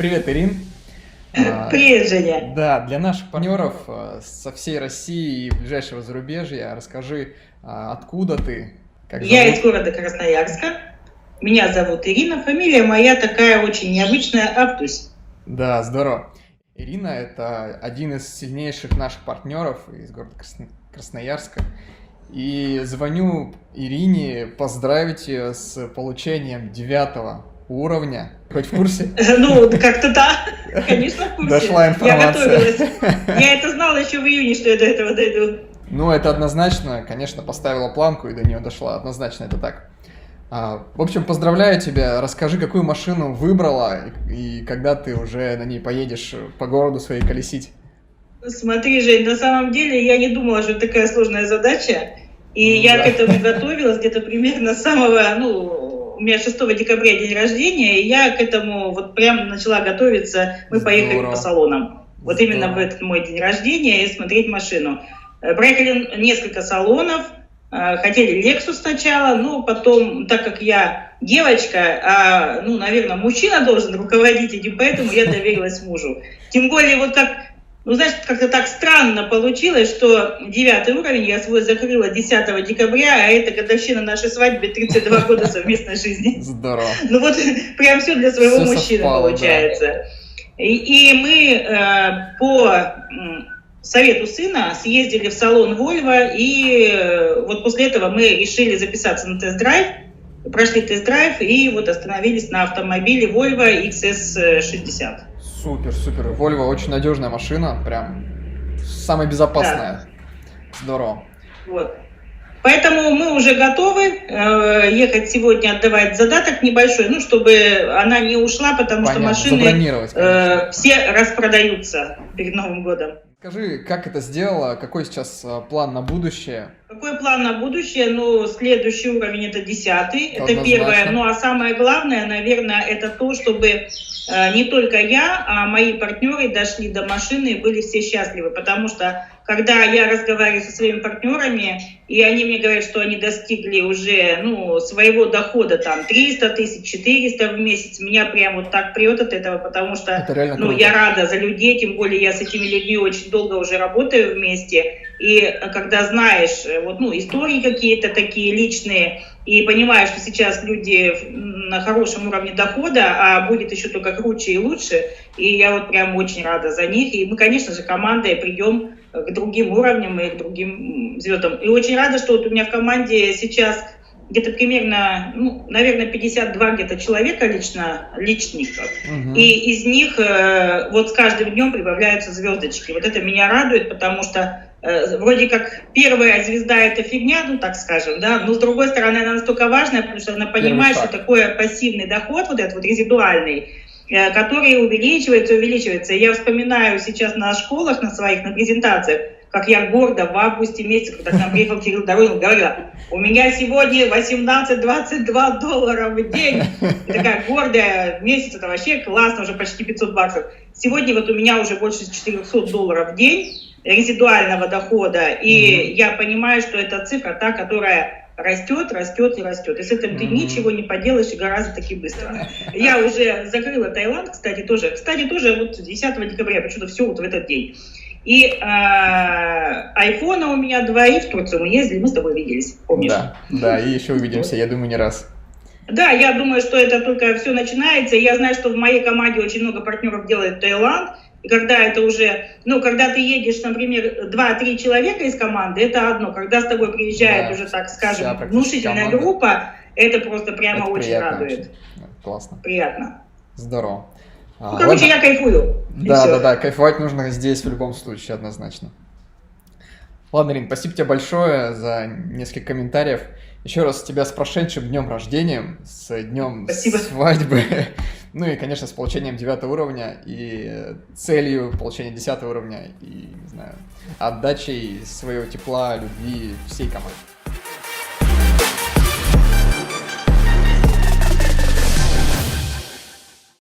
Привет, Ирин. Привет, Женя. Да, для наших партнеров со всей России и ближайшего зарубежья расскажи, откуда ты, как Я из зовут? города Красноярска. Меня зовут Ирина. Фамилия моя такая очень необычная, Аптусь. Да, здорово. Ирина– это один из сильнейших наших партнеров из города Красноярска. И звоню Ирине поздравить ее с получением 9 уровня. Хоть в курсе? Ну, как-то да, конечно, в курсе. Дошла Я информация. готовилась. Я это знала еще в июне, что я до этого дойду. Ну, это однозначно, конечно, поставила планку и до нее дошла. Однозначно это так. В общем, поздравляю тебя. Расскажи, какую машину выбрала и когда ты уже на ней поедешь по городу своей колесить. Смотри, Жень, на самом деле я не думала, что это такая сложная задача. И я Да. к этому готовилась где-то примерно с самого, у меня 6 декабря день рождения, и я к этому вот прям начала готовиться. Мы поехали Здорово. по салонам. Вот именно в Здорово. этот мой день рождения и смотреть машину. Проехали несколько салонов, хотели Lexus сначала, но потом, так как я девочка, наверное, мужчина должен руководить этим, поэтому я доверилась мужу. Тем более, вот как, знаешь, как-то так странно получилось, что 9 уровень я свой закрыла 10 декабря, а это годовщина нашей свадьбы, 32 года совместной жизни. Здорово. Ну вот прям все для своего Всё мужчины совпало, получается. Да. И мы по совету сына съездили в салон Volvo, и вот после этого мы решили записаться на тест-драйв, прошли тест-драйв и вот остановились на автомобиле Volvo XS60. Супер, супер. Volvo очень надежная машина, прям самая безопасная. Да. Здорово. Вот. Поэтому мы уже готовы ехать сегодня отдавать задаток небольшой, чтобы она не ушла, потому Понятно. что машины Забронировать, конечно. все распродаются перед Новым годом. Скажи, как это сделала, какой сейчас план на будущее? Какой план на будущее? Следующий уровень это 10-й, это Однозначно. первое. А самое главное, наверное, это то, чтобы не только я, а мои партнеры дошли до машины и были все счастливы. Потому что, когда я разговариваю со своими партнерами, и они мне говорят, что они достигли уже своего дохода, там, 300 тысяч, 400 в месяц, меня прям вот так прет от этого, потому что Это реально круто. я рада за людей, тем более я с этими людьми очень долго уже работаю вместе. И когда знаешь, истории какие-то такие личные, и понимаешь, что сейчас люди на хорошем уровне дохода, а будет еще только круче и лучше, и я вот прям очень рада за них. И мы, конечно же, командой придем к другим уровням и к другим звездам. И очень рада, что вот у меня в команде сейчас где-то примерно, наверное, 52 где-то человека личников. Угу. И из них вот с каждым днем прибавляются звездочки. Вот это меня радует, потому что вроде как первая звезда это фигня, так скажем, да, но с другой стороны она настолько важная, потому что она понимает, что такое пассивный доход, вот этот вот резидуальный, который увеличивается. Я вспоминаю сейчас на школах, на своих, на презентациях, как я гордо в августе месяце, когда к нам приехал Кирилл Дорогин, говорила: у меня сегодня $18-22 в день. И такая гордая, месяц это вообще классно, уже почти $500. Сегодня вот у меня уже больше $400 в день резидуального дохода, и я понимаю, что это цифра та, которая растет. И с этим ты ничего не поделаешь, и гораздо таки быстро. Я уже закрыла Таиланд, кстати, тоже вот 10 декабря, почему-то все вот в этот день. И айфона у меня 2, и в Турцию мы ездили, мы с тобой виделись, помнишь? Да, и еще увидимся, я думаю, не раз. Да, я думаю, что это только все начинается. Я знаю, что в моей команде очень много партнеров делает Таиланд. И когда это уже, когда ты едешь, например, 2-3 человека из команды, это одно. Когда с тобой приезжает уже, так скажем, внушительная группа, это просто прямо это очень приятно, радует. Очень. Классно. Приятно. Здорово. Короче, я кайфую. Да, кайфовать нужно здесь в любом случае, однозначно. Ладно, Ирин, спасибо тебе большое за несколько комментариев. Еще раз тебя с прошедшим днем рождения, с днем свадьбы, и, конечно, с получением 9 уровня и целью получения 10 уровня и, не знаю, отдачей своего тепла, любви всей команде.